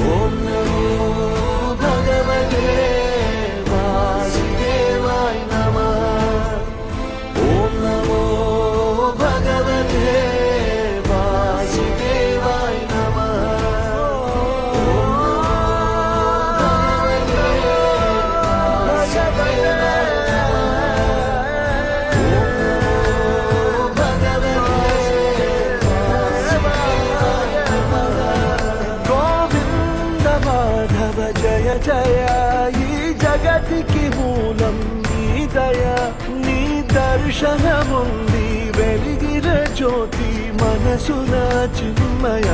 ఓం నమో భగవతే వాసుదేవాయ నమః. ఓం నమో భగవతే వాసుదేవాయ నమః. జయ జయ ఈ జగతికి మూలం నీ దయ, నీ దర్శనముంది వెలిగిన జ్యోతి మనసున చిన్మయ.